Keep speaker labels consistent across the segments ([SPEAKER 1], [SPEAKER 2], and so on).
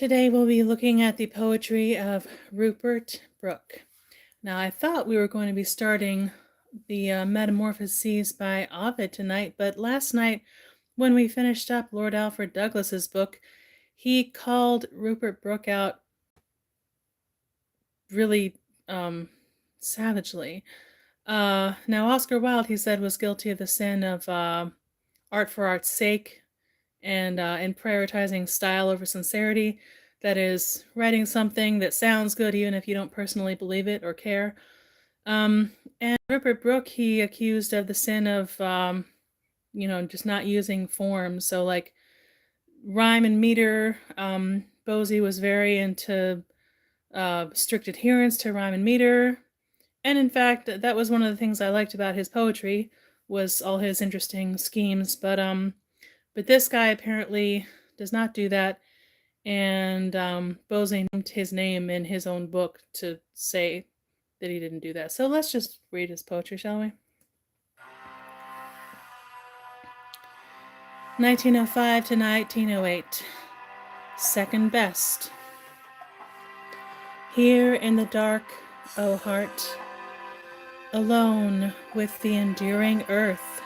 [SPEAKER 1] Today we'll be looking at the poetry of Rupert Brooke. Now, I thought we were going to be starting the Metamorphoses by Ovid tonight, but last night when we finished up Lord Alfred Douglas's book, he called Rupert Brooke out really savagely. Now, Oscar Wilde, he said, was guilty of the sin of art for art's sake and in prioritizing style over sincerity. That is, writing something that sounds good even if you don't personally believe it or care. And Rupert Brooke, he accused of the sin of, just not using forms. So, like, rhyme and meter. Bosie was very into strict adherence to rhyme and meter. And in fact, that was one of the things I liked about his poetry, was all his interesting schemes. But this guy apparently does not do that, and Bosie named his name in his own book to say that he didn't do that. So let's just read his poetry, shall we? 1905 to 1908. Second best. Here in the dark, O heart, alone with the enduring earth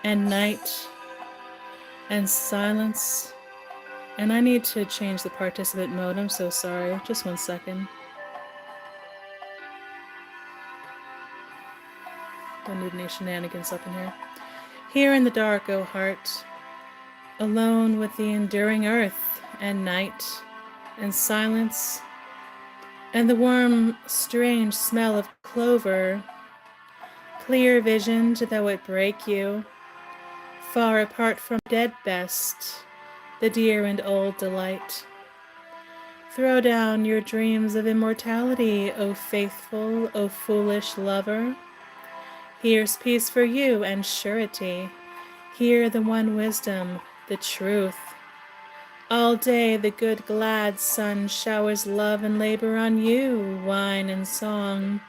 [SPEAKER 1] and night and silence. And I need to change the participant mode. I'm so sorry. Just 1 second. Don't need any shenanigans up in here. Here in the dark, O heart, alone with the enduring earth and night and silence and the warm, strange smell of clover, clear visioned though it break you, far apart from dead best, the dear and old delight. Throw down your dreams of immortality, O faithful, O foolish lover. Here's peace for you and surety. Here the one wisdom, the truth. All day the good glad sun showers love and labor on you, wine and song.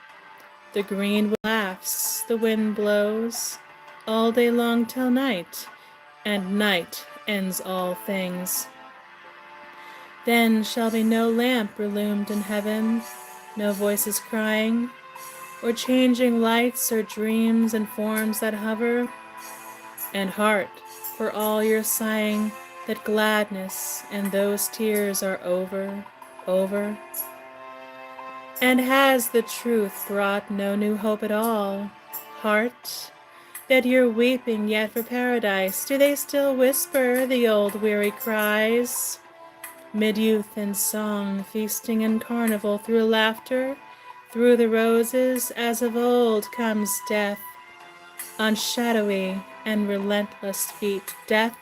[SPEAKER 1] The green laughs, the wind blows, all day long till night, and night ends all things. Then shall be no lamp illumined in heaven, no voices crying, or changing lights or dreams and forms that hover. And heart, for all your sighing, that gladness and those tears are over, over. And has the truth brought no new hope at all? Heart, that you're weeping yet for paradise, do they still whisper the old weary cries? Mid youth and song, feasting and carnival, through laughter, through the roses, as of old comes death, on shadowy and relentless feet, death,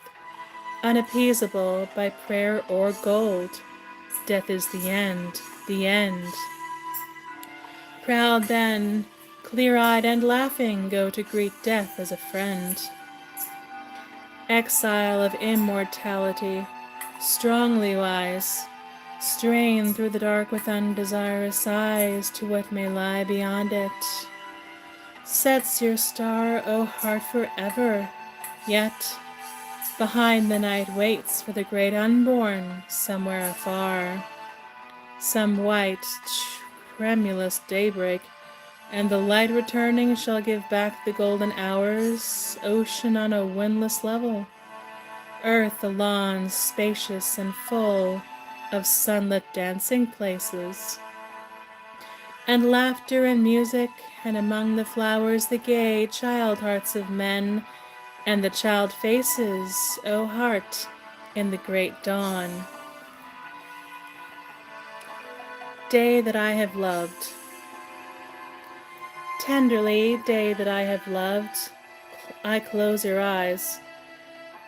[SPEAKER 1] unappeasable by prayer or gold. Death is the end, the end. Proud then, clear-eyed and laughing, go to greet death as a friend. Exile of immortality, strongly wise, strain through the dark with undesirous eyes to what may lie beyond it. Sets your star, O heart, forever, yet behind the night waits for the great unborn somewhere afar. Some white, tremulous daybreak, and the light returning shall give back the golden hours, ocean on a windless level, earth a lawn spacious and full of sunlit dancing places, and laughter and music, and among the flowers the gay child hearts of men, and the child faces, O heart, in the great dawn. Day that I have loved. Tenderly, day that I have loved, I close your eyes,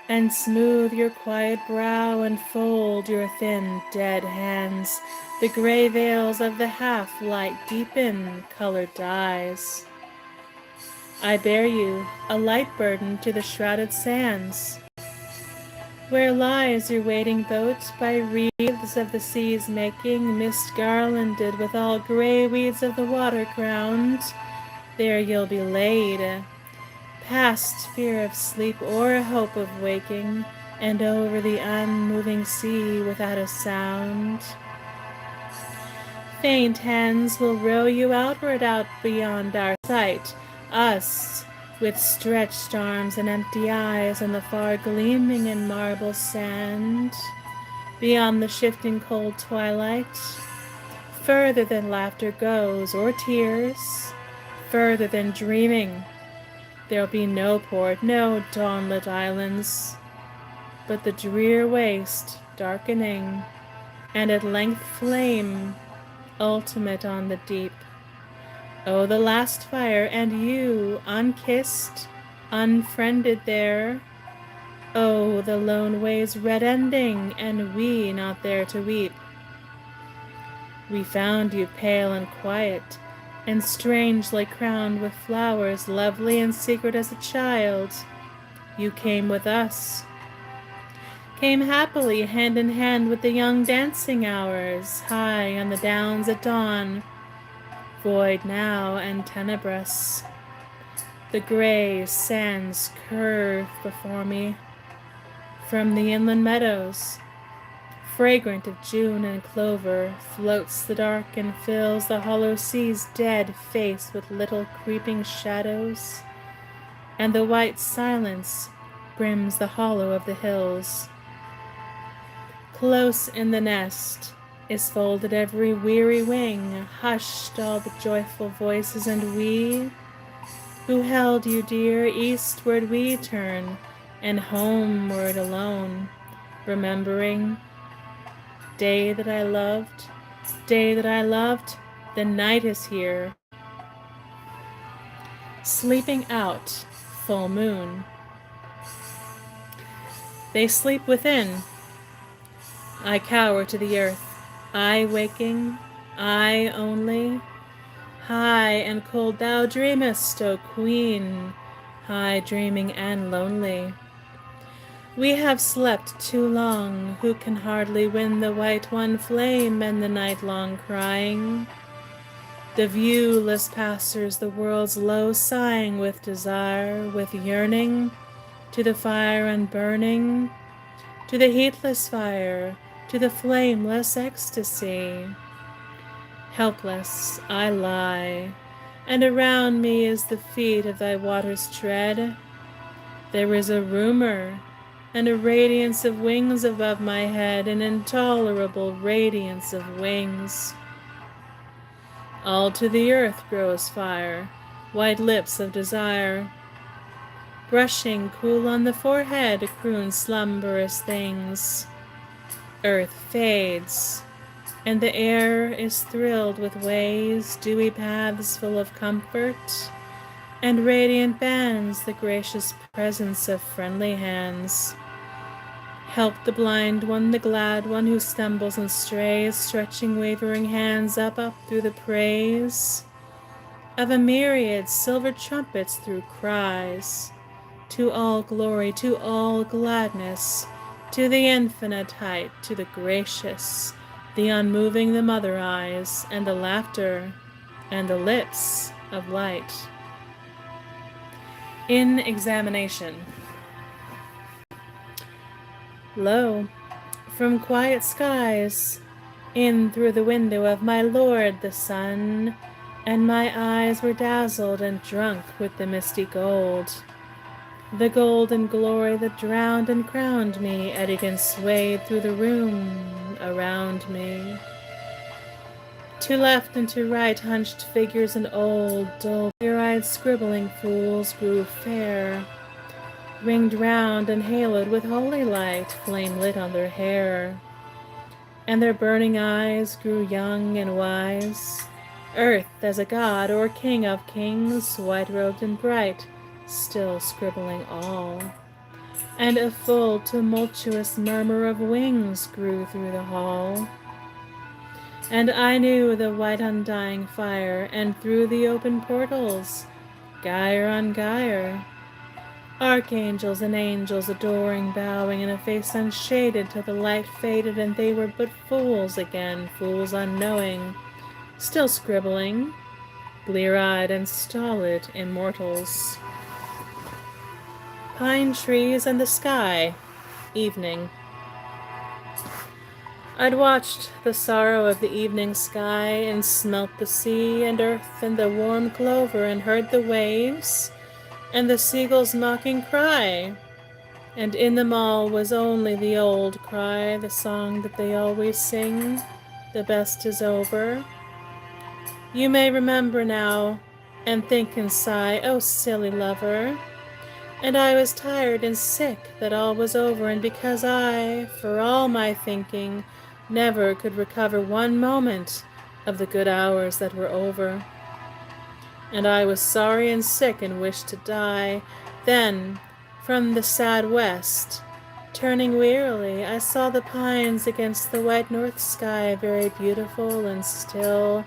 [SPEAKER 1] and smooth your quiet brow, and fold your thin, dead hands. The gray veils of the half-light deepen, color dies. I bear you, a light burden, to the shrouded sands, where lies your waiting boat, by wreaths of the sea's making, mist garlanded with all gray weeds of the water crowned. There you'll be laid, past fear of sleep or hope of waking, and over the unmoving sea without a sound. Faint hands will row you outward out beyond our sight, us, with stretched arms and empty eyes on the far gleaming in marble sand, beyond the shifting cold twilight, further than laughter goes, or tears, further than dreaming. There'll be no port, no dawnlit islands, but the drear waste darkening, and at length flame, ultimate on the deep. Oh, the last fire, and you, unkissed, unfriended there. Oh, the lone way's red ending, and we not there to weep. We found you pale and quiet, and strangely crowned with flowers, lovely and secret as a child. You came with us, came happily hand in hand with the young dancing hours, high on the downs at dawn, void now and tenebrous. The gray sands curve before me from the inland meadows. Fragrant of June and clover, floats the dark and fills the hollow sea's dead face with little creeping shadows, and the white silence brims the hollow of the hills. Close in the nest is folded every weary wing, hushed all the joyful voices, and we, who held you dear, eastward we turn, and homeward alone, remembering day that I loved, the night is here. Sleeping out, full moon. They sleep within. I cower to the earth, I waking, I only. High and cold thou dreamest, O queen, high dreaming and lonely. We have slept too long, who can hardly win the white one flame and the night long crying. The viewless passers the world's low sighing with desire, with yearning, to the fire unburning, to the heatless fire, to the flameless ecstasy. Helpless I lie, and around me is the feet of thy water's tread. There is a rumor, and a radiance of wings above my head, an intolerable radiance of wings. All to the earth grows fire, white lips of desire, brushing cool on the forehead, croon slumberous things. Earth fades, and the air is thrilled with ways, dewy paths full of comfort, and radiant bands the gracious presence of friendly hands. Help the blind one, the glad one who stumbles and strays, stretching wavering hands up through the praise of a myriad silver trumpets through cries, to all glory, to all gladness, to the infinite height, to the gracious, the unmoving, the mother eyes, and the laughter, and the lips of light. In examination. Lo, from quiet skies, in through the window of my Lord the sun, and my eyes were dazzled and drunk with the misty gold. The golden glory that drowned and crowned me, eddied and swayed through the room around me. To left and to right hunched figures and old, dull, clear-eyed scribbling fools grew fair, ringed round and haloed with holy light, flame lit on their hair. And their burning eyes grew young and wise, earth as a god or king of kings, white-robed and bright, still scribbling all. And a full tumultuous murmur of wings grew through the hall. And I knew the white undying fire, and through the open portals, gyre on gyre, archangels and angels adoring, bowing in a face unshaded till the light faded, and they were but fools again, fools unknowing, still scribbling, blear-eyed and stolid immortals. Pine trees and the sky, Evening. I'd watched the sorrow of the evening sky, and smelt the sea and earth and the warm clover, and heard the waves and the seagull's mocking cry. And in them all was only the old cry, the song that they always sing, the best is over. You may remember now, and think and sigh, oh silly lover. And I was tired and sick that all was over, and because I, for all my thinking, never could recover one moment of the good hours that were over. And I was sorry and sick and wished to die. Then, from the sad west, turning wearily, I saw the pines against the white north sky, very beautiful and still,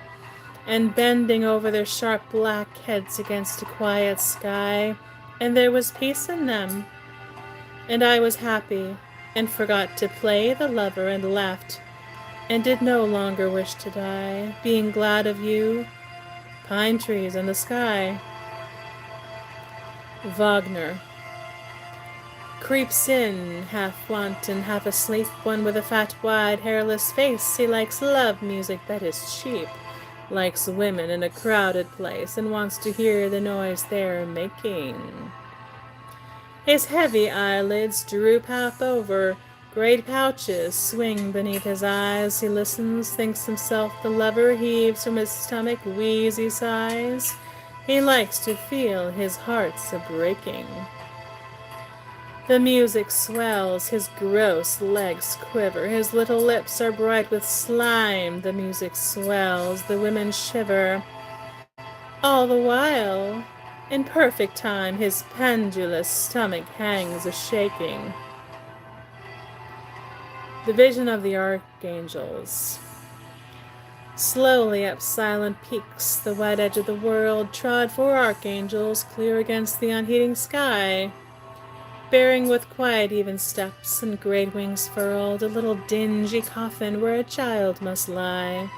[SPEAKER 1] and bending over their sharp black heads against a quiet sky, and there was peace in them. And I was happy, and forgot to play the lover, and laughed, and did no longer wish to die, being glad of you, pine trees, and the sky. Wagner. Creeps in, half wanton, half asleep, one with a fat, wide, hairless face. He likes love music that is cheap, likes women in a crowded place, and wants to hear the noise they're making. His heavy eyelids droop half over, great pouches swing beneath his eyes. He listens, thinks himself the lover, heaves from his stomach wheezy sighs. He likes to feel his heart's a-breaking. The music swells, his gross legs quiver, his little lips are bright with slime. The music swells, the women shiver. All the while, in perfect time, his pendulous stomach hangs a-shaking. The vision of the archangels. Slowly up silent peaks, the white edge of the world, trod 4 archangels, clear against the unheeding sky, bearing with quiet even steps and great wings furled a little dingy coffin where a child must lie.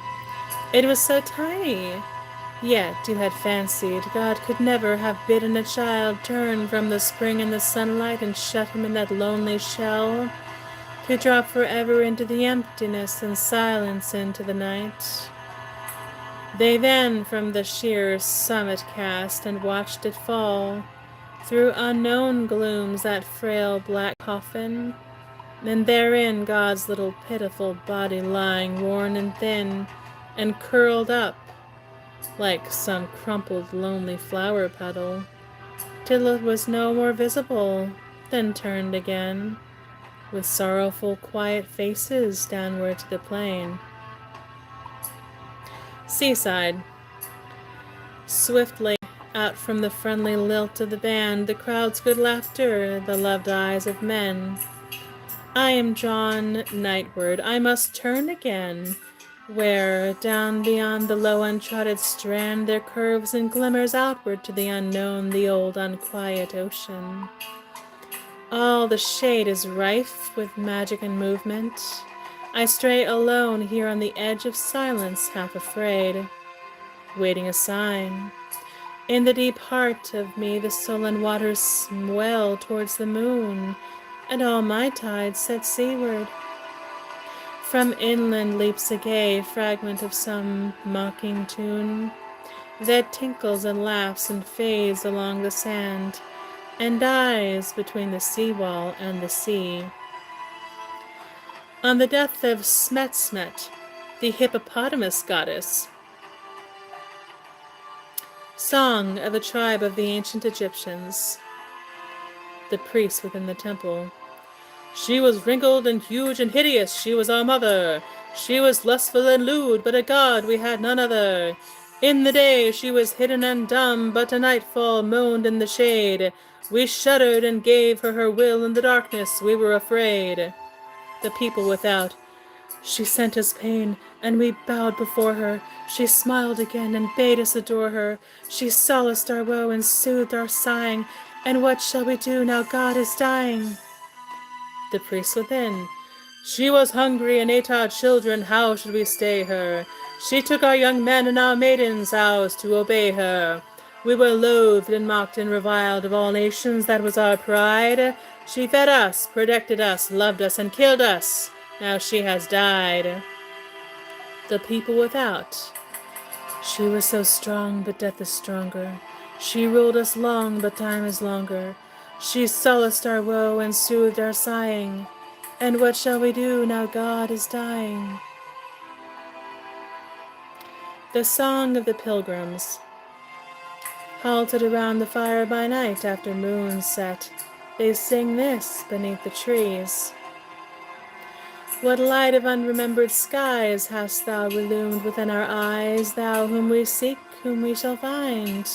[SPEAKER 1] It was so tiny, yet you had fancied God could never have bidden a child turn from the spring and the sunlight and shut him in that lonely shell, to drop forever into the emptiness and silence into the night. They then from the sheer summit cast and watched it fall, through unknown glooms, that frail black coffin, and therein God's little pitiful body lying worn and thin, and curled up like some crumpled lonely flower petal, till it was no more visible, then turned again, with sorrowful quiet faces downward to the plain. Seaside. Swiftly out from the friendly lilt of the band, the crowd's good laughter, the loved eyes of men, I am drawn nightward. I must turn again, where, down beyond the low untrodden strand, there curves and glimmers outward to the unknown the old unquiet ocean. All the shade is rife with magic and movement. I stray alone here on the edge of silence, half afraid, waiting a sign. In the deep heart of me the sullen waters swell towards the moon, and all my tides set seaward. From inland leaps a gay fragment of some mocking tune, that tinkles and laughs and fades along the sand, and dies between the seawall and the sea. On the death of Smet, the hippopotamus goddess, song of a tribe of the ancient Egyptians, the priest within the temple. She was wrinkled and huge and hideous, she was our mother. She was lustful and lewd, but a god we had none other. In the day she was hidden and dumb, but a nightfall moaned in the shade. We shuddered and gave her will. In the darkness we were afraid. The people without. She sent us pain, and we bowed before her. She smiled again and bade us adore her. She solaced our woe and soothed our sighing. And what shall we do now God is dying? The priest within. She was hungry and ate our children, how should we stay her? She took our young men and our maidens, ours to obey her. We were loathed and mocked and reviled of all nations, that was our pride. She fed us, protected us, loved us, and killed us. Now she has died. The people without. She was so strong, but death is stronger. She ruled us long, but time is longer. She solaced our woe and soothed our sighing. And what shall we do now God is dying? The Song of the Pilgrims. Halted around the fire by night after moon set, they sing this beneath the trees. What light of unremembered skies hast thou illumed within our eyes, thou whom we seek, whom we shall find?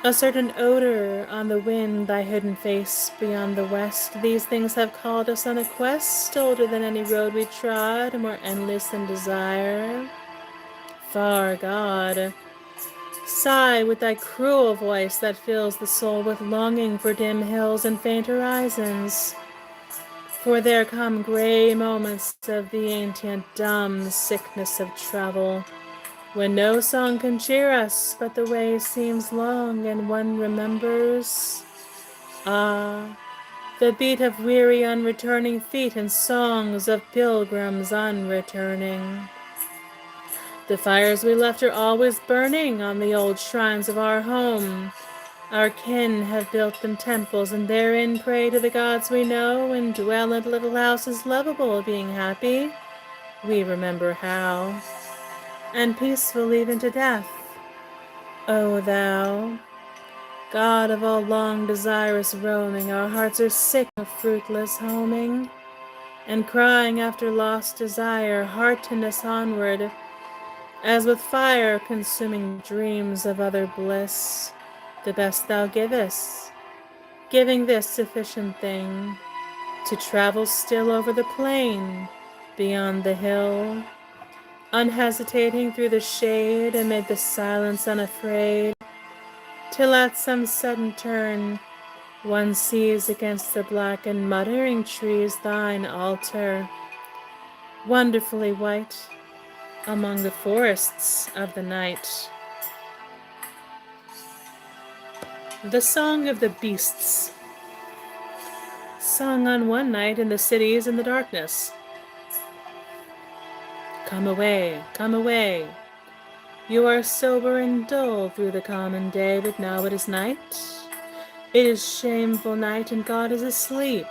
[SPEAKER 1] A certain odor on the wind, thy hidden face beyond the west, these things have called us on a quest, older than any road we trod, more endless than desire. Far God, sigh with thy cruel voice that fills the soul with longing for dim hills and faint horizons. For there come gray moments of the ancient dumb sickness of travel, when no song can cheer us, but the way seems long, and one remembers, the beat of weary unreturning feet and songs of pilgrims unreturning. The fires we left are always burning on the old shrines of our home. Our kin have built them temples, and therein pray to the gods we know, and dwell in little houses lovable, being happy. We remember how. And peaceful even to death. O thou, God of all long desirous roaming, our hearts are sick of fruitless homing, and crying after lost desire, hearten us onward, as with fire consuming dreams of other bliss, the best thou givest, giving this sufficient thing, to travel still over the plain, beyond the hill, unhesitating through the shade, amid the silence unafraid, till at some sudden turn one sees against the blackened muttering trees thine altar, wonderfully white, among the forests of the night. The Song of the Beasts. Sung on one night in the cities in the darkness. Come away, come away. You are sober and dull through the common day, but now it is night. It is shameful night, and God is asleep.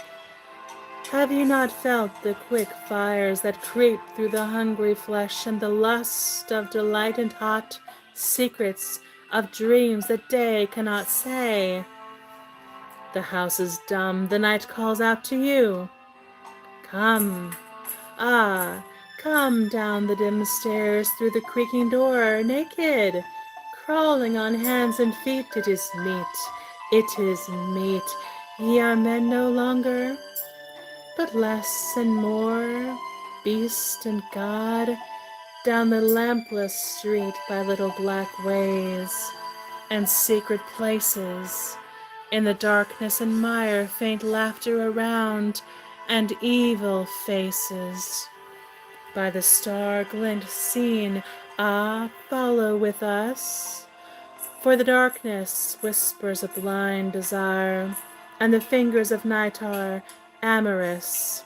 [SPEAKER 1] Have you not felt the quick fires that creep through the hungry flesh, and the lust of delight and hot secrets of dreams that day cannot say? The house is dumb, the night calls out to you. Come, come down the dim stairs through the creaking door, naked, crawling on hands and feet. It is meet, it is meet. Ye are men no longer, but less and more, beast and God, down the lampless street by little black ways and secret places, in the darkness and mire, faint laughter around, and evil faces. By the star-glint scene, follow with us, for the darkness whispers a blind desire, and the fingers of night are amorous.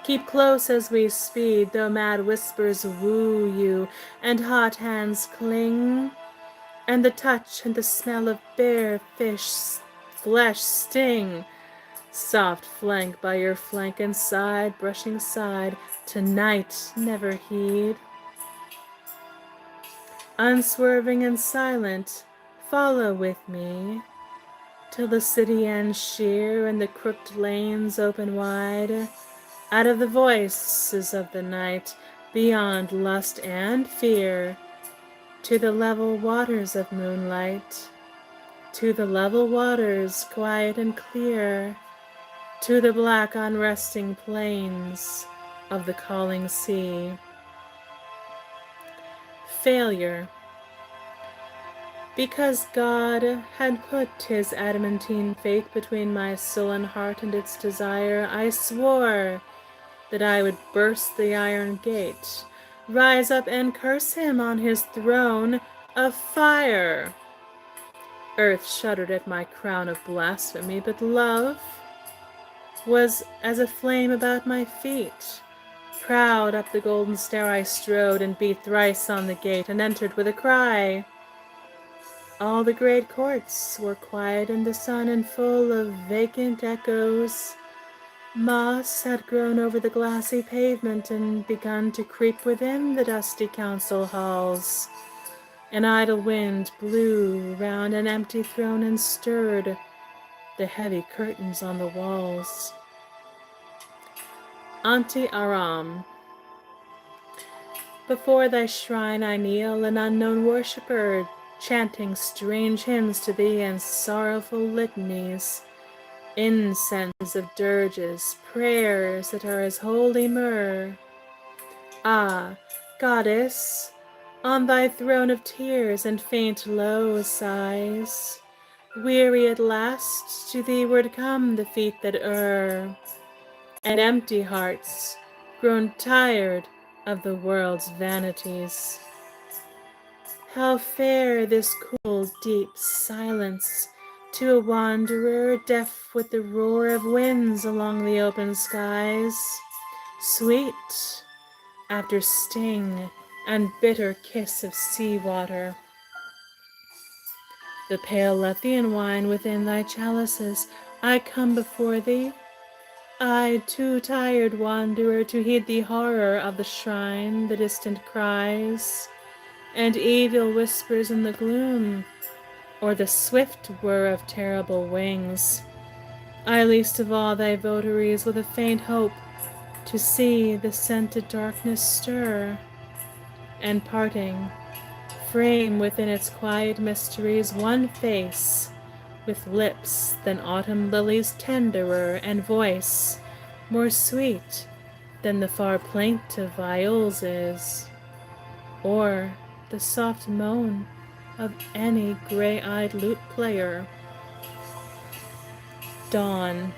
[SPEAKER 1] Keep close as we speed, though mad whispers woo you, and hot hands cling, and the touch and the smell of bare fish flesh sting. Soft flank by your flank and side, brushing side, tonight never heed. Unswerving and silent, follow with me, till the city ends sheer and the crooked lanes open wide, out of the voices of the night, beyond lust and fear, to the level waters of moonlight, to the level waters quiet and clear, to the black unresting plains of the calling sea. Failure. Because God had put his adamantine faith between my sullen heart and its desire, I swore that I would burst the iron gate, rise up and curse him on his throne of fire, Earth shuddered at my crown of blasphemy, but love was as a flame about my feet. Proud up the golden stair I strode, and beat thrice on the gate, and entered with a cry. All the great courts were quiet in the sun, and full of vacant echoes. Moss had grown over the glassy pavement, and begun to creep within the dusty council halls. An idle wind blew round an empty throne, and stirred the heavy curtains on the walls. Auntie Aram. Before thy shrine I kneel, an unknown worshipper, chanting strange hymns to thee and sorrowful litanies, incense of dirges, prayers that are as holy myrrh. Ah, goddess, on thy throne of tears and faint low sighs, weary at last, to thee-ward come the feet that err, and empty hearts, grown tired of the world's vanities. How fair this cool, deep silence to a wanderer, deaf with the roar of winds along the open skies, sweet after sting and bitter kiss of sea water. The pale Lethean wine within thy chalices, I come before thee, I, too tired wanderer, to heed the horror of the shrine, the distant cries, and evil whispers in the gloom, or the swift whir of terrible wings. I least of all thy votaries, with a faint hope to see the scented darkness stir, and parting, frame within its quiet mysteries one face, with lips than autumn lilies tenderer, and voice more sweet than the far plaint of viols is, or the soft moan of any gray-eyed lute player. Dawn.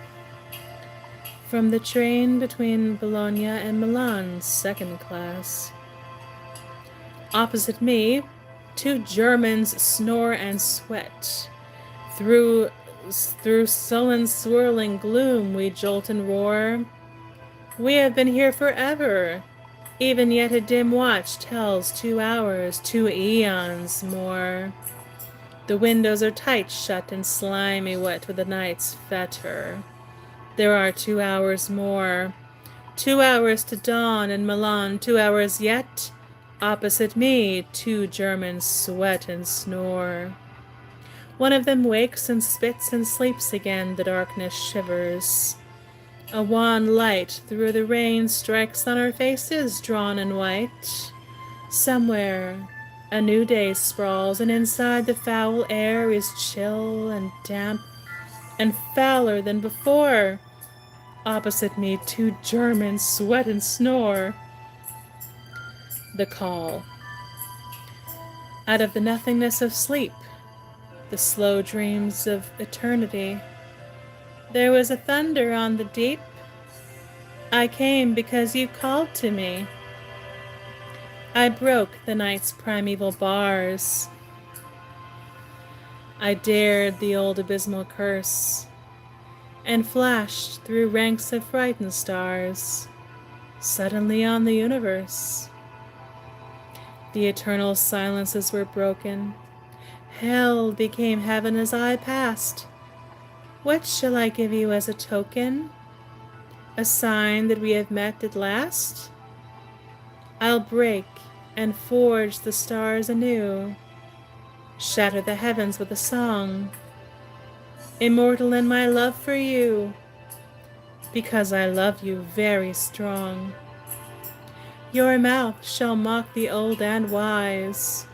[SPEAKER 1] From the train between Bologna and Milan, second class. Opposite me, two Germans snore and sweat. Through sullen swirling gloom we jolt and roar. We have been here forever. Even yet a dim watch tells 2 hours, 2 eons more. The windows are tight shut and slimy wet with the night's fetor. There are 2 hours more. 2 hours to dawn in Milan, 2 hours yet. Opposite me, two Germans sweat and snore. One of them wakes and spits and sleeps again, the darkness shivers. A wan light through the rain strikes on our faces, drawn in white. Somewhere a new day sprawls, and inside the foul air is chill and damp and fouler than before. Opposite me, two Germans sweat and snore. The call. Out of the nothingness of sleep, the slow dreams of eternity, there was a thunder on the deep. I came because you called to me. I broke the night's primeval bars. I dared the old abysmal curse, and flashed through ranks of frightened stars, suddenly on the universe. The eternal silences were broken. Hell became heaven as I passed. What shall I give you as a token? A sign that we have met at last? I'll break and forge the stars anew, shatter the heavens with a song, immortal in my love for you, because I love you very strong. Your mouth shall mock the old and wise.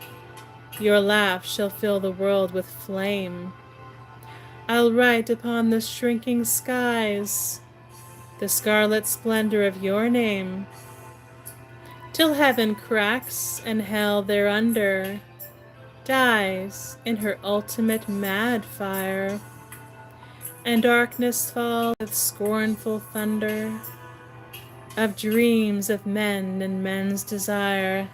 [SPEAKER 1] Your laugh shall fill the world with flame. I'll write upon the shrinking skies the scarlet splendor of your name, till heaven cracks and hell thereunder dies in her ultimate mad fire, and darkness falls with scornful thunder of dreams of men and men's desire.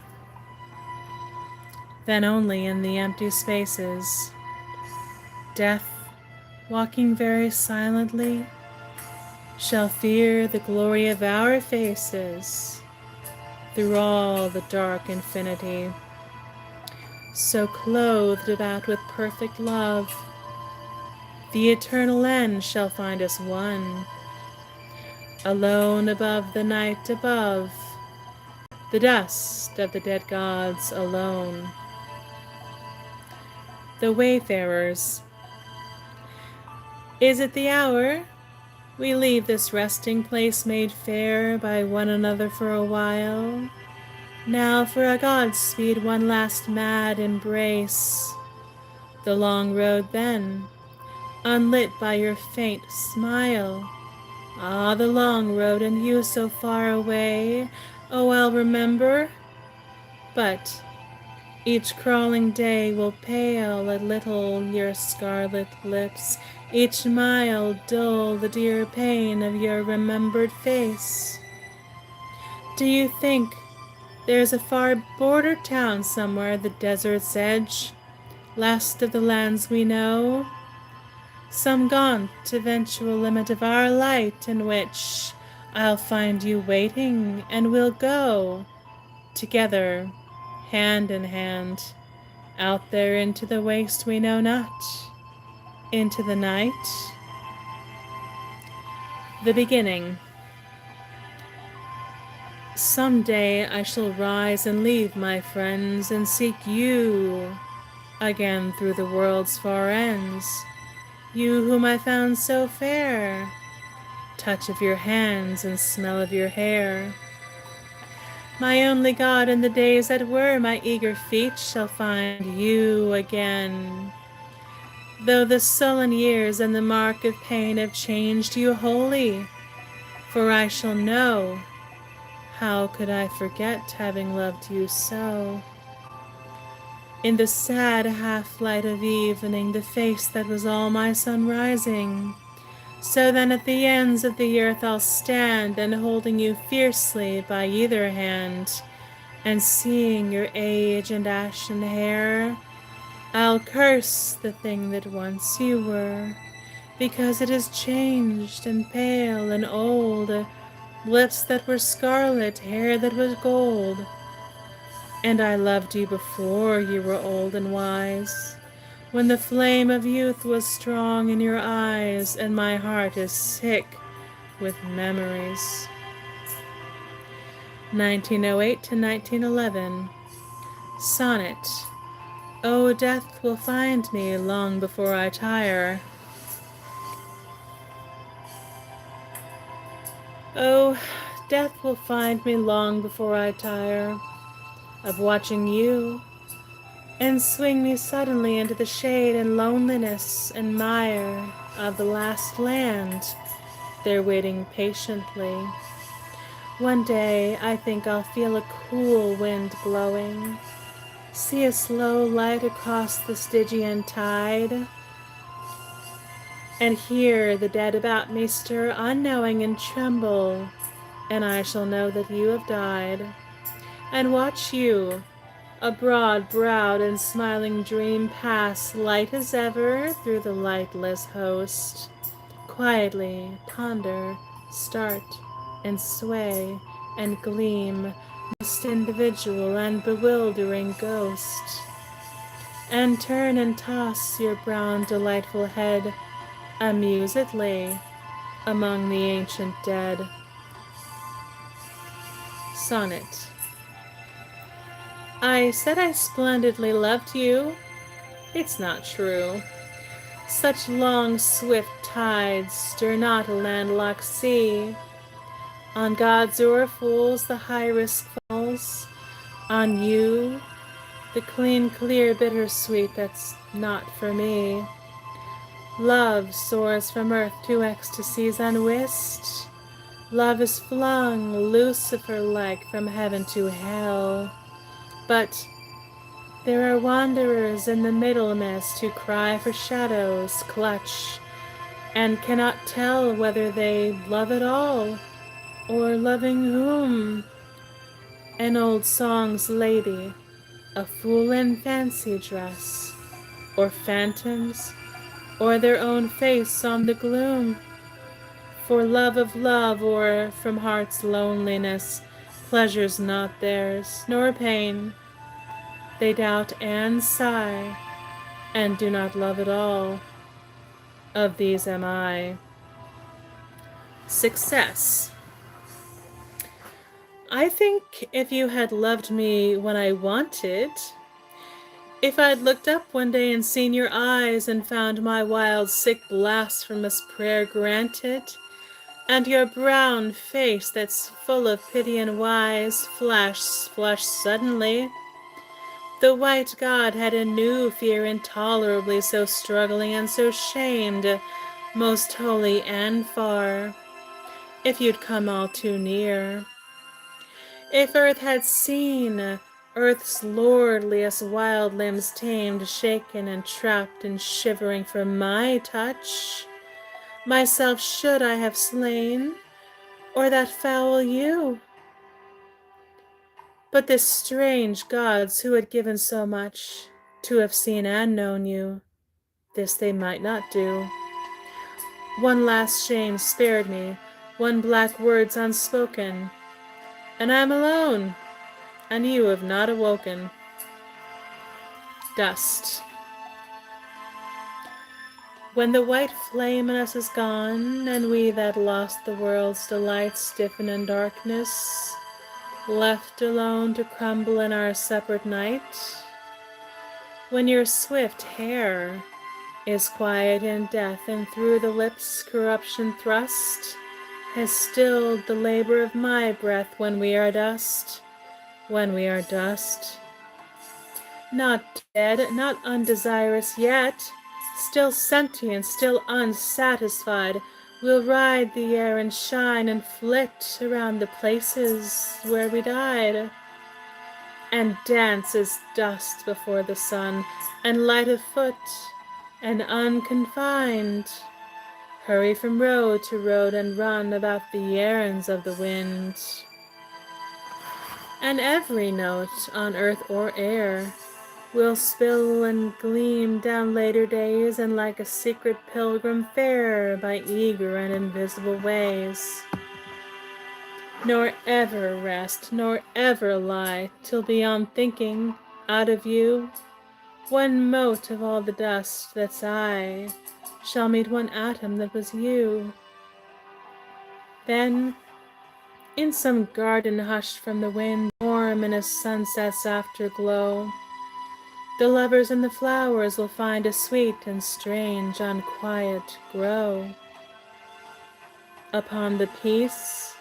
[SPEAKER 1] Then only in the empty spaces Death, walking very silently, shall fear the glory of our faces through all the dark infinity. So clothed about with perfect love, the eternal end shall find us one, alone above the night above, the dust of the dead gods alone. The wayfarers. Is it the hour? We leave this resting place made fair by one another for a while. Now for a Godspeed, one last mad embrace. The long road then, unlit by your faint smile. Ah, the long road, and you so far away. Oh, I'll remember. But each crawling day will pale a little your scarlet lips. Each mile dull the dear pain of your remembered face. Do you think there's a far border town somewhere, the desert's edge, last of the lands we know? Some gaunt eventual limit of our light in which I'll find you waiting, and we'll go together, hand in hand, out there into the waste we know not, into the night. The beginning. Some day I shall rise and leave my friends and seek you again through the world's far ends. You whom I found so fair, touch of your hands and smell of your hair. My only God in the days that were, my eager feet shall find you again. Though the sullen years and the mark of pain have changed you wholly, for I shall know, how could I forget having loved you so? In the sad half-light of evening, the face that was all my sun rising. So then at the ends of the earth I'll stand, and holding you fiercely by either hand, and seeing your age and ashen hair, I'll curse the thing that once you were, because it is changed and pale and old, lips that were scarlet, hair that was gold. And I loved you before you were old and wise, when the flame of youth was strong in your eyes, and my heart is sick with memories. 1908 to 1911. Sonnet. Oh, death will find me long before I tire. Oh, death will find me long before I tire of watching you, and swing me suddenly into the shade and loneliness and mire of the last land, there waiting patiently. One day I think I'll feel a cool wind blowing, see a slow light across the Stygian tide, and hear the dead about me stir unknowing and tremble, and I shall know that you have died, and watch you, a broad-browed and smiling dream, pass light as ever through the lightless host, quietly ponder, start, and sway, and gleam, most individual and bewildering ghost, and turn and toss your brown delightful head amusedly among the ancient dead. Sonnet. I said I splendidly loved you. It's not true. Such long, swift tides stir not a landlocked sea. On gods or fools the high risk falls. On you, the clean, clear, bittersweet that's not for me. Love soars from earth to ecstasies unwist. Love is flung Lucifer-like from heaven to hell. But there are wanderers in the middle mist who cry for shadows, clutch, and cannot tell whether they love at all, or loving whom. An old song's lady, a fool in fancy dress, or phantoms or their own face on the gloom. For love of love, or from heart's loneliness, pleasure's not theirs, nor pain. They doubt and sigh, and do not love at all. Of these am I. Success. I think if you had loved me when I wanted, if I'd looked up one day and seen your eyes and found my wild, sick, blasphemous prayer granted, and your brown face that's full of pity and wise flushed suddenly, the white God had a new fear intolerably so struggling and so shamed, most holy and far, if you'd come all too near. If earth had seen earth's lordliest wild limbs tamed, shaken and trapped and shivering for my touch, myself should I have slain, or that foul you? But this strange gods who had given so much, to have seen and known you, this they might not do. One last shame spared me, one black word's unspoken, and I'm alone, and you have not awoken. Dust. When the white flame in us is gone, and we that lost the world's delight stiffen in darkness, left alone to crumble in our separate night, when your swift hair is quiet in death, and through the lips corruption thrust has stilled the labor of my breath, when we are dust, when we are dust. Not dead, not undesirous yet, still sentient, still unsatisfied, we'll ride the air and shine and flit around the places where we died, and dance as dust before the sun, and light of foot, and unconfined, hurry from road to road and run about the errands of the wind. And every note on earth or air will spill and gleam down later days, and like a secret pilgrim fare by eager and invisible ways, nor ever rest, nor ever lie, till beyond thinking, out of you, one mote of all the dust that's I shall meet one atom that was you. Then, in some garden hushed from the wind, warm in a sunset's afterglow, the lovers and the flowers will find a sweet and strange unquiet grow upon the peace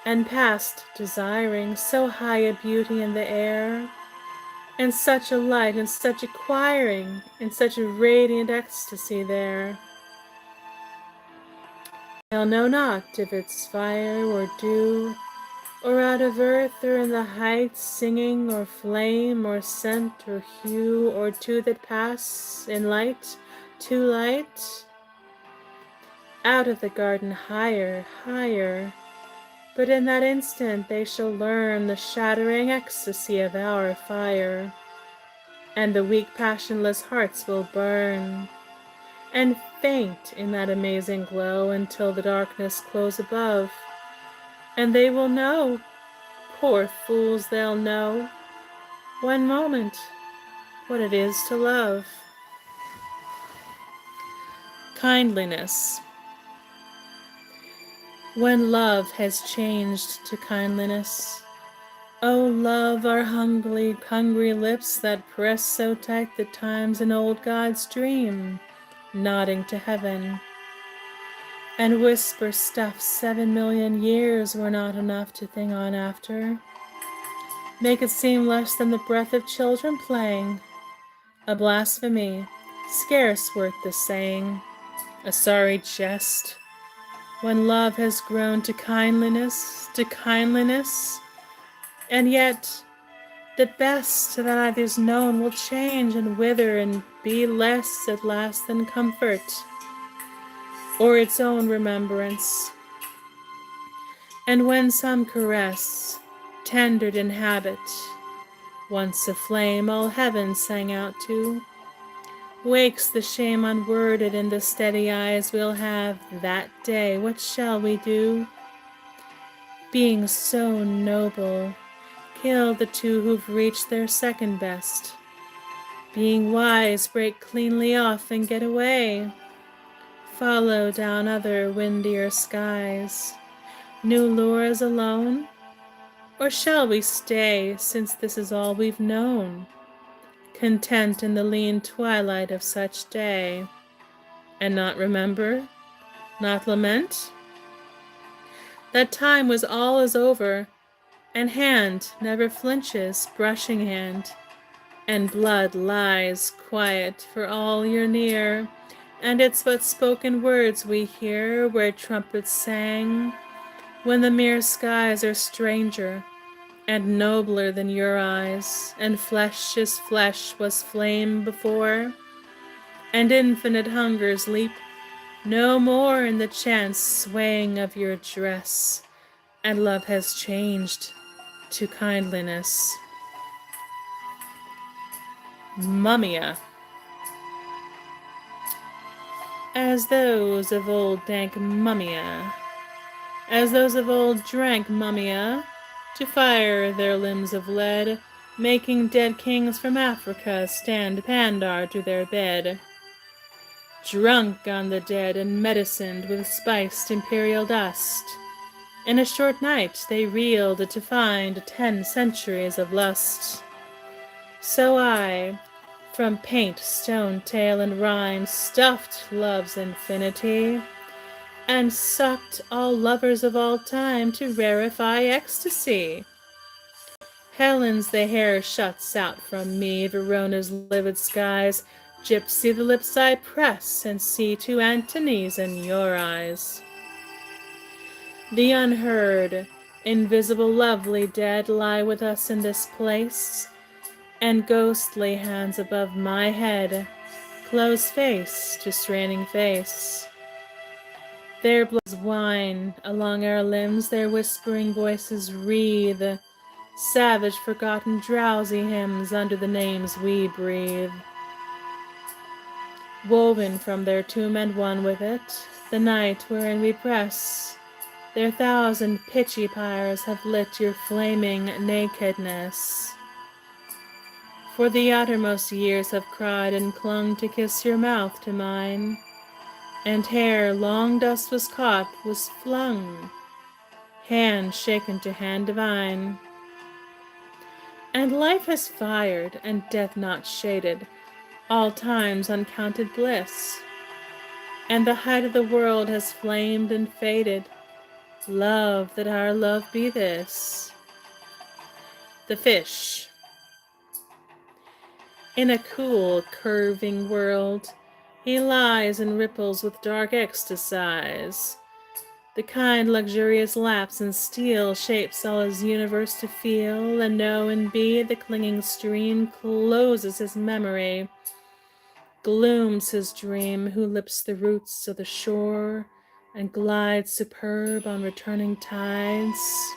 [SPEAKER 1] and past desiring, so high a beauty in the air, and such a light and such a choiring, and such a radiant ecstasy there. I'll know not if it's fire or dew, or out of earth, or in the heights singing, or flame, or scent, or hue, or two that pass in light, too light, out of the garden higher, higher, but in that instant they shall learn the shattering ecstasy of our fire, and the weak passionless hearts will burn, and faint in that amazing glow until the darkness close above, and they will know, poor fools, they'll know, one moment, what it is to love. Kindliness. When love has changed to kindliness, oh, love our hungry lips that press so tight that time's an old god's dream, nodding to heaven, and whisper stuff 7 million years were not enough to think on after. Make it seem less than the breath of children playing, a blasphemy, scarce worth the saying, a sorry jest. When love has grown to kindliness, and yet the best that either's known will change and wither and be less at last than comfort, or its own remembrance. And when some caress, tendered in habit, once a flame all heaven sang out to, Wakes the shame unworded in the steady eyes we'll have that day. What shall we do? Being so noble, kill the two who've reached their second best. Being wise, break cleanly off and get away. Follow down other windier skies. New lures alone? Or shall we stay, since this is all we've known? Content in the lean twilight of such day, and not remember, not lament? That time was all is over, and hand never flinches, brushing hand, and blood lies quiet for all you're near, and it's but spoken words we hear where trumpets sang, when the mere skies are stranger and nobler than your eyes, and flesh is flesh was flame before, and infinite hungers leap no more in the chance swaying of your dress, and love has changed to kindliness. Mummia. As those of old drank mummia, as those of old drank mummia, to fire their limbs of lead, making dead kings from Africa stand pandar to their bed. Drunk on the dead and medicined with spiced imperial dust, in a short night they reeled to find 10 centuries of lust. So I, from paint, stone, tale, and rhyme, stuffed love's infinity, and sucked all lovers of all time to rarefy ecstasy. Helen's the hair shuts out from me, Verona's livid skies, gypsy the lips I press, and see 2 Antonies in your eyes. The unheard, invisible, lovely dead lie with us in this place, and ghostly hands above my head close face to straining face. Their bloods whine along our limbs, their whispering voices wreathe savage, forgotten, drowsy hymns under the names we breathe. Woven from their tomb and one with it, the night wherein we press, their 1,000 pitchy pyres have lit your flaming nakedness. For the uttermost years have cried and clung to kiss your mouth to mine, and hair long dust was caught, was flung, hand shaken to hand divine. And life has fired, and death not shaded, all time's uncounted bliss, and the height of the world has flamed and faded. Love, that our love be this. The fish. In a cool, curving world, he lies and ripples with dark ecstasies. The kind, luxurious lapse in steel shapes all his universe to feel and know and be. The clinging stream closes his memory, glooms his dream, who lips the roots of the shore and glides superb on returning tides.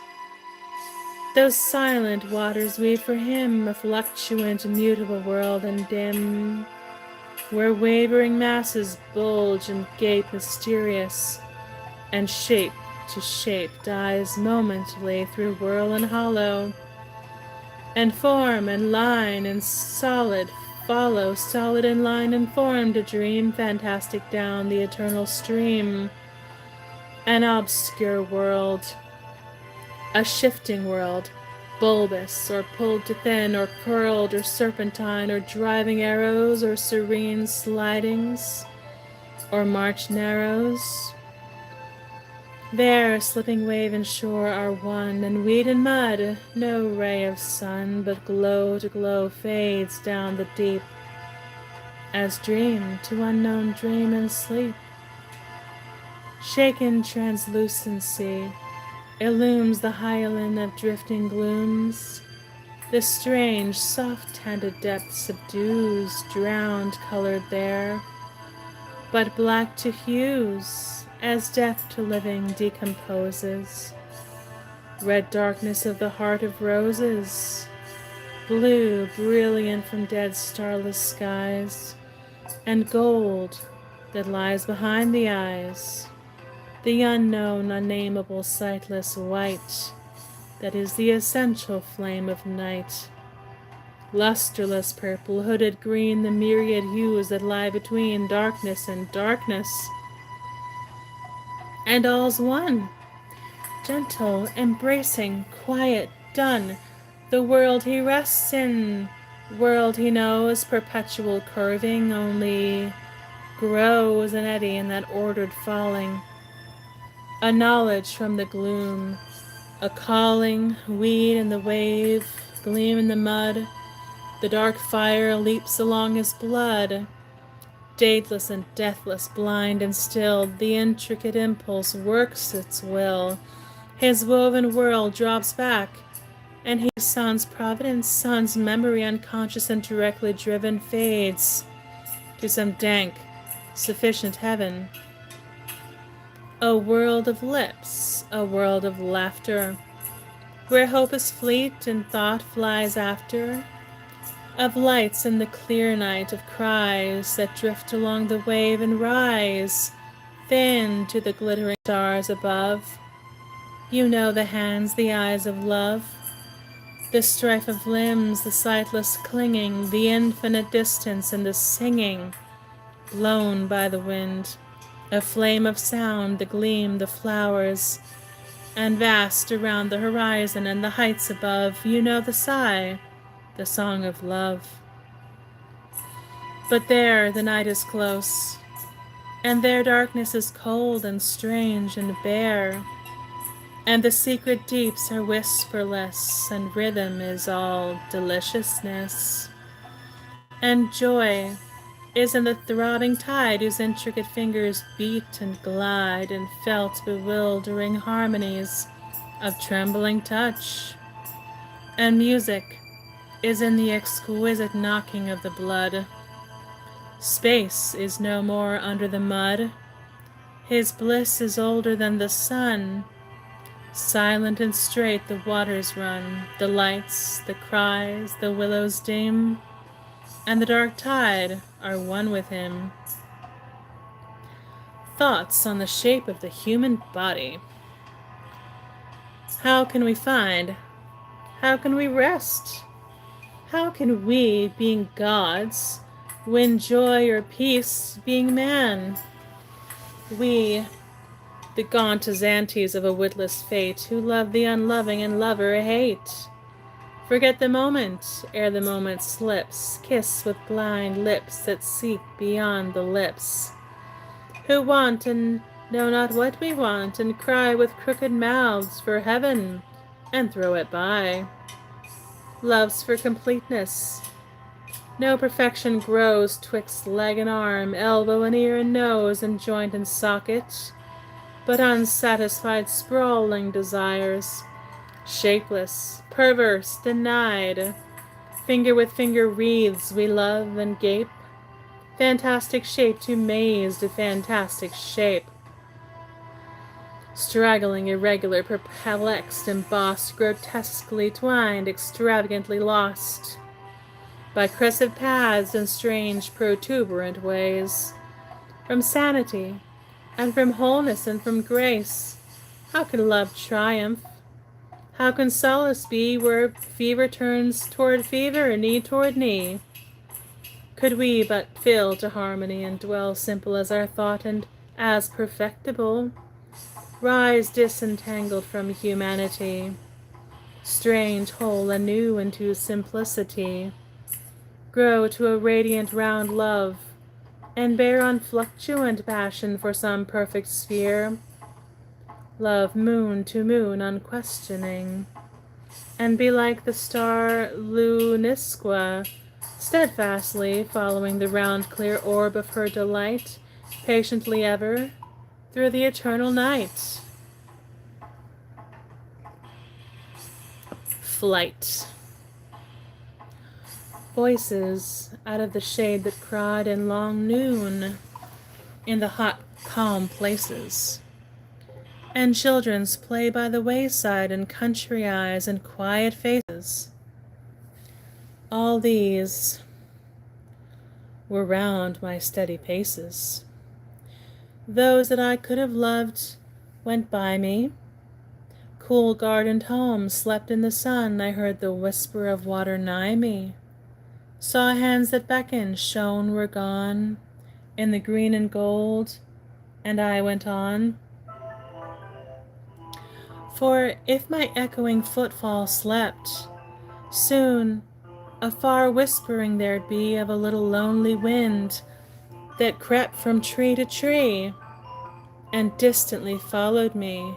[SPEAKER 1] Those silent waters weave for him a fluctuant, immutable world and dim, where wavering masses bulge and gape mysterious, and shape to shape dies momently through whirl and hollow, and form and line and solid follow, solid and line and form to dream fantastic down the eternal stream. An obscure world, a shifting world, bulbous or pulled to thin or curled or serpentine or driving arrows or serene slidings or march narrows. There slipping wave and shore are one, and weed and mud, no ray of sun, but glow to glow fades down the deep, as dream to unknown dream and sleep. Shaken translucency illumes the hyaline of drifting glooms. The strange, soft-handed depth subdues, drowned colored there, but black to hues, as death to living decomposes. Red darkness of the heart of roses, blue, brilliant from dead starless skies, and gold that lies behind the eyes, the unknown, unnameable, sightless white that is the essential flame of night. Lusterless purple, hooded green, the myriad hues that lie between darkness and darkness. And all's one, gentle, embracing, quiet, done. The world he rests in, world he knows, perpetual curving, only grows an eddy in that ordered falling. A knowledge from the gloom, a calling, weed in the wave, gleam in the mud. The dark fire leaps along his blood. Dateless and deathless, blind and still, the intricate impulse works its will. His woven world drops back, and he sans providence, sans memory, unconscious and directly driven, fades to some dank, sufficient heaven. A world of lips, a world of laughter, where hope is fleet and thought flies after, of lights in the clear night, of cries that drift along the wave and rise, thin to the glittering stars above. You know the hands, the eyes of love, the strife of limbs, the sightless clinging, the infinite distance and the singing, blown by the wind, a flame of sound, the gleam, the flowers, and vast around the horizon and the heights above. You know the sigh, the song of love. But there the night is close, and their darkness is cold and strange and bare, and the secret deeps are whisperless, and rhythm is all deliciousness. And joy is in the throbbing tide whose intricate fingers beat and glide in felt bewildering harmonies of trembling touch. And music is in the exquisite knocking of the blood. Space is no more under the mud. His bliss is older than the sun. Silent and straight the waters run, the lights, the cries, the willows dim, and the dark tide are one with him. Thoughts on the shape of the human body. How can we find? How can we rest? How can we, being gods, win joy or peace, being man? We, the gaunt Xantes of a witless fate, who love the unloving and lover hate. Forget the moment ere the moment slips, kiss with blind lips that seek beyond the lips. Who want and know not what we want, and cry with crooked mouths for heaven, and throw it by. Loves for completeness. No perfection grows twixt leg and arm, elbow and ear and nose, and joint and socket, but unsatisfied sprawling desires, shapeless, perverse, denied. Finger with finger wreaths we love and gape, fantastic shape to mazed fantastic shape. Straggling, irregular, perplexed, embossed, grotesquely twined, extravagantly lost, by crescent paths and strange protuberant ways, from sanity, and from wholeness and from grace. How can love triumph? How can solace be where fever turns toward fever and knee toward knee? Could we but fill to harmony and dwell simple as our thought and as perfectible, rise disentangled from humanity, strange, whole, and new into simplicity, grow to a radiant round love, and bear unfluctuant passion for some perfect sphere, love moon to moon unquestioning, and be like the star Lunisqua, steadfastly following the round clear orb of her delight, patiently ever, through the eternal night. Flight. Voices out of the shade that cried in long noon, in the hot, calm places, and children's play by the wayside, and country eyes and quiet faces. All these were round my steady paces. Those that I could have loved went by me. Cool gardened homes slept in the sun. I heard the whisper of water nigh me. Saw hands that beckoned, shone, were gone in the green and gold, and I went on. For if my echoing footfall slept, soon a far whispering there'd be of a little lonely wind that crept from tree to tree and distantly followed me,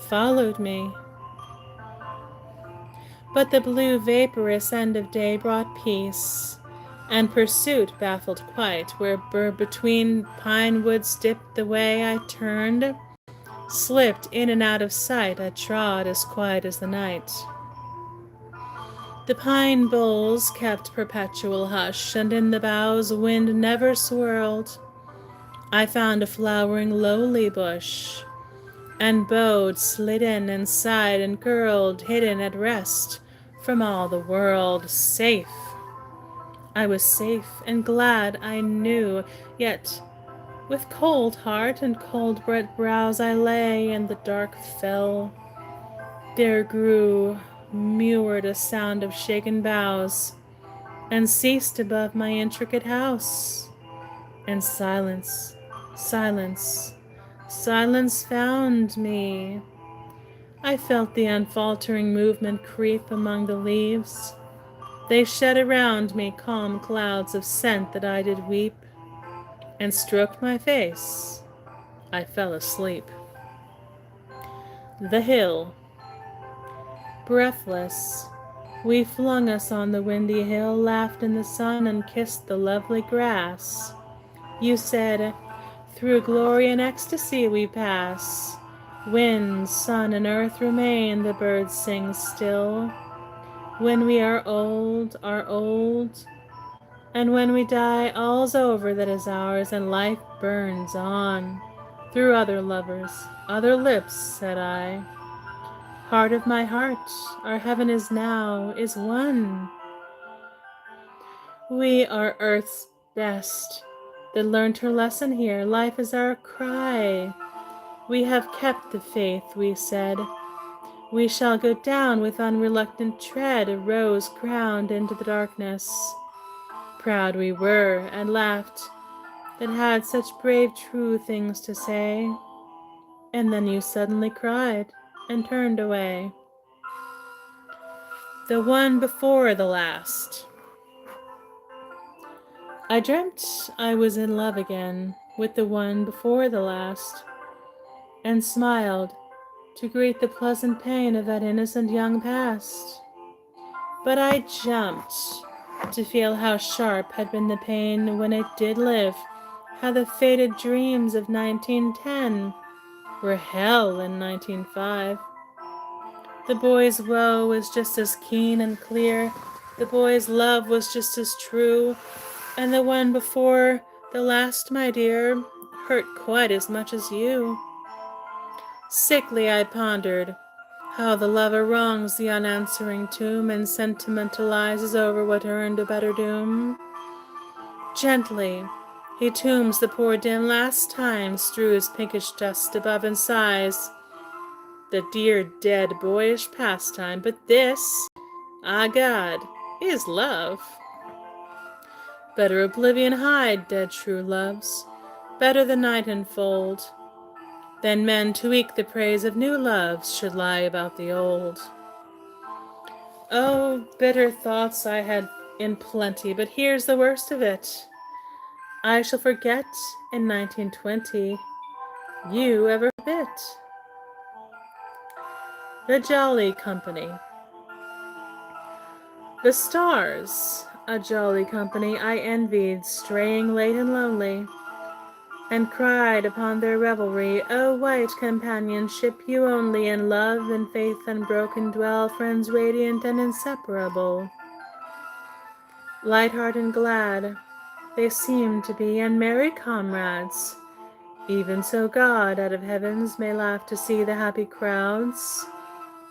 [SPEAKER 1] followed me. But the blue vaporous end of day brought peace, and pursuit baffled quite. Where between pine woods dipped the way I turned, slipped in and out of sight, I trod as quiet as the night. The pine boles kept perpetual hush, and in the boughs wind never swirled. I found a flowering lowly bush, and bowed, slid in, and sighed, and curled, hidden at rest from all the world. Safe. I was safe and glad, I knew, yet with cold heart and cold brows I lay, and the dark fell. There grew moored a sound of shaken boughs, and ceased above my intricate house. And silence, silence, silence found me. I felt the unfaltering movement creep among the leaves. They shed around me calm clouds of scent that I did weep, and stroked my face. I fell asleep. The hill. Breathless, we flung us on the windy hill, laughed in the sun, and kissed the lovely grass. You said, through glory and ecstasy we pass. Wind, sun, and earth remain, the birds sing still. When we are old, and when we die, all's over that is ours, and life burns on. Through other lovers, other lips, said I. Heart of my heart, our heaven is now, is one. We are earth's best, that learned her lesson here. Life is our cry. We have kept the faith, we said. We shall go down with unreluctant tread, a rose crowned into the darkness. Proud we were, and laughed, that had such brave true things to say. And then you suddenly cried, and turned away. The one before the last. I dreamt I was in love again with the one before the last, and smiled to greet the pleasant pain of that innocent young past. But I jumped to feel how sharp had been the pain when it did live, how the faded dreams of 1910 were hell in 1905. The boy's woe was just as keen and clear, the boy's love was just as true, and the one before the last, my dear, hurt quite as much as you. Sickly I pondered how the lover wrongs the unanswering tomb, and sentimentalizes over what earned a better doom. Gently he tombs the poor dim last time, strews pinkish dust above, and sighs, the dear dead boyish pastime. But this, ah God, is love. Better oblivion hide dead true loves, better the night enfold, than men to eke the praise of new loves should lie about the old. Oh, bitter thoughts I had in plenty, but here's the worst of it. I shall forget in 1920 you ever bit. The Jolly Company. The stars, a jolly company I envied, straying late and lonely, and cried upon their revelry, O white companionship, you only in love and faith unbroken dwell, friends radiant and inseparable. Light-hearted and glad they seem to be, and merry comrades. Even so God out of heavens may laugh to see the happy crowds,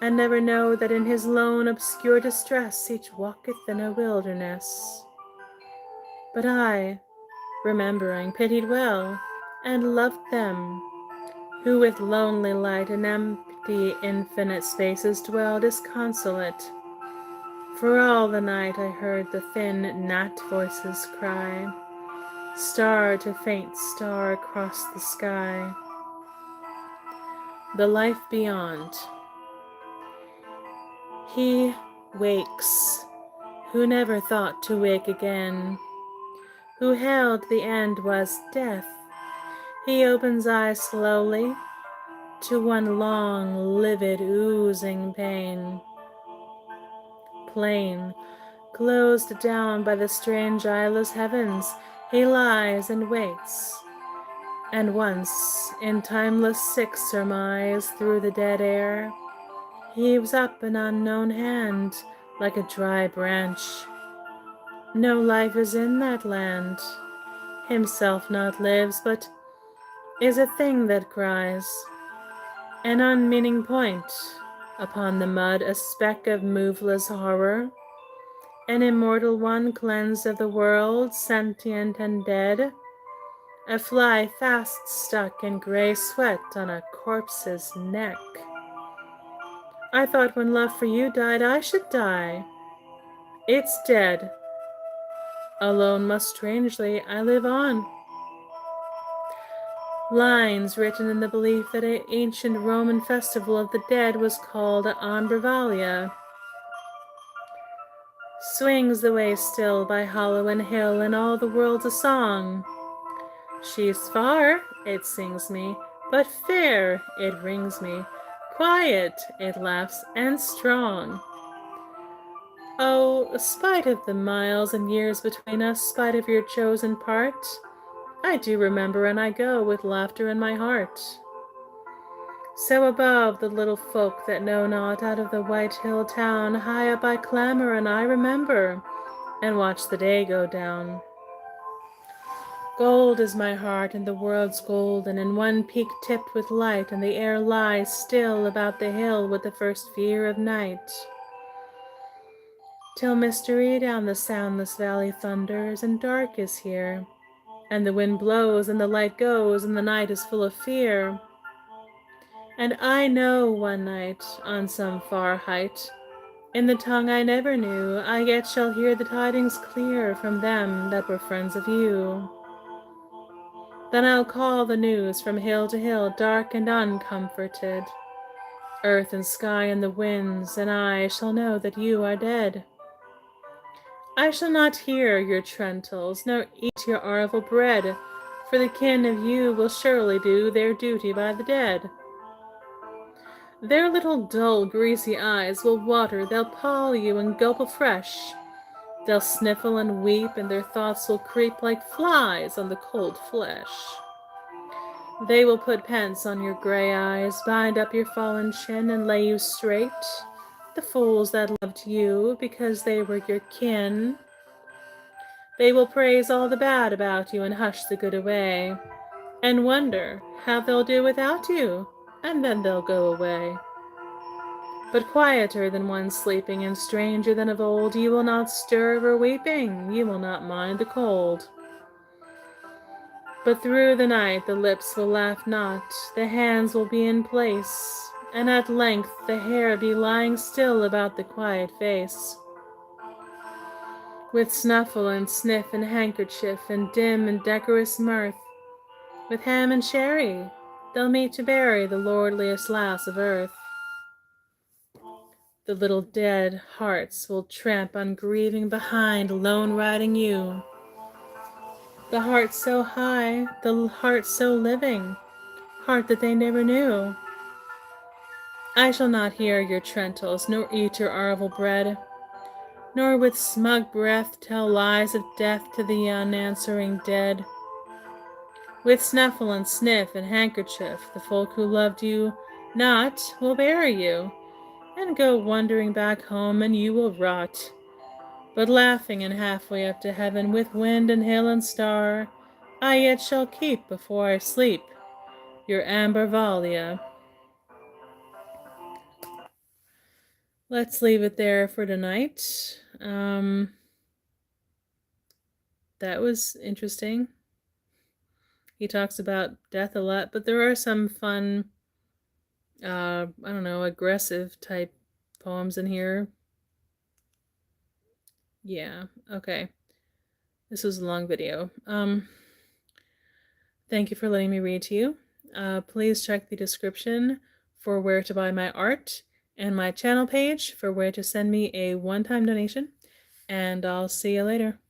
[SPEAKER 1] and never know that in his lone obscure distress each walketh in a wilderness. But I, remembering, pitied well, and loved them, who with lonely light in empty infinite spaces dwell disconsolate. For all the night I heard the thin gnat voices cry, star to faint star across the sky. The life beyond. He wakes, who never thought to wake again, who held the end was death. He opens eyes slowly to one long, livid, oozing pain. Plain, closed down by the strange eyeless heavens, he lies and waits. And once, in timeless sick surmise through the dead air, heaves up an unknown hand like a dry branch. No life is in that land, himself not lives, but is a thing that cries, an unmeaning point upon the mud, a speck of moveless horror, an immortal one cleansed of the world, sentient and dead, a fly fast stuck in gray sweat on a corpse's neck. I thought when love for you died I should die. It's dead. Alone, most strangely, I live on. Lines written in the belief that an ancient Roman festival of the dead was called Ambrivalia. Swings the way still by hollow and hill, and all the world's a song. She's far, it sings me, but fair, it rings me. Quiet, it laughs, and strong. Oh, spite of the miles and years between us, spite of your chosen part, I do remember, and I go with laughter in my heart. So above the little folk that know not, out of the white hill town, high up I clamber, and I remember, and watch the day go down. Gold is my heart, and the world's golden, and one peak tipped with light, and the air lies still about the hill with the first fear of night. Till mystery down the soundless valley thunders, and dark is here, and the wind blows, and the light goes, and the night is full of fear. And I know one night, on some far height, in the tongue I never knew, I yet shall hear the tidings clear from them that were friends of you. Then I'll call the news from hill to hill, dark and uncomforted, earth and sky and the winds, and I shall know that you are dead. I shall not hear your trentals, nor eat your arval bread, for the kin of you will surely do their duty by the dead. Their little dull, greasy eyes will water, they'll paw you and gulp afresh. They'll sniffle and weep, and their thoughts will creep like flies on the cold flesh. They will put pence on your gray eyes, bind up your fallen chin, and lay you straight, the fools that loved you because they were your kin. They will praise all the bad about you and hush the good away, and wonder how they'll do without you, and then they'll go away. But quieter than one sleeping, and stranger than of old, you will not stir or weeping, you will not mind the cold. But through the night the lips will laugh not, the hands will be in place, and at length the hair be lying still about the quiet face. With snuffle and sniff and handkerchief and dim and decorous mirth, with ham and sherry, they'll meet to bury the lordliest lass of earth. The little dead hearts will tramp ungrieving behind, alone riding you. The heart so high, the heart so living, heart that they never knew. I shall not hear your trentals, nor eat your arval bread, nor with smug breath tell lies of death to the unanswering dead. With snuffle and sniff and handkerchief, the folk who loved you not will bury you, and go wandering back home, and you will rot. But laughing and halfway up to heaven, with wind and hill and star, I yet shall keep before I sleep your Ambrivalia. Let's leave it there for tonight. that was interesting. He talks about death a lot, but there are some fun, I don't know, aggressive type poems in here. Yeah, okay. This was a long video. Thank you for letting me read to you. Please check the description for where to buy my art and my channel page for where to send me a one-time donation. And I'll see you later.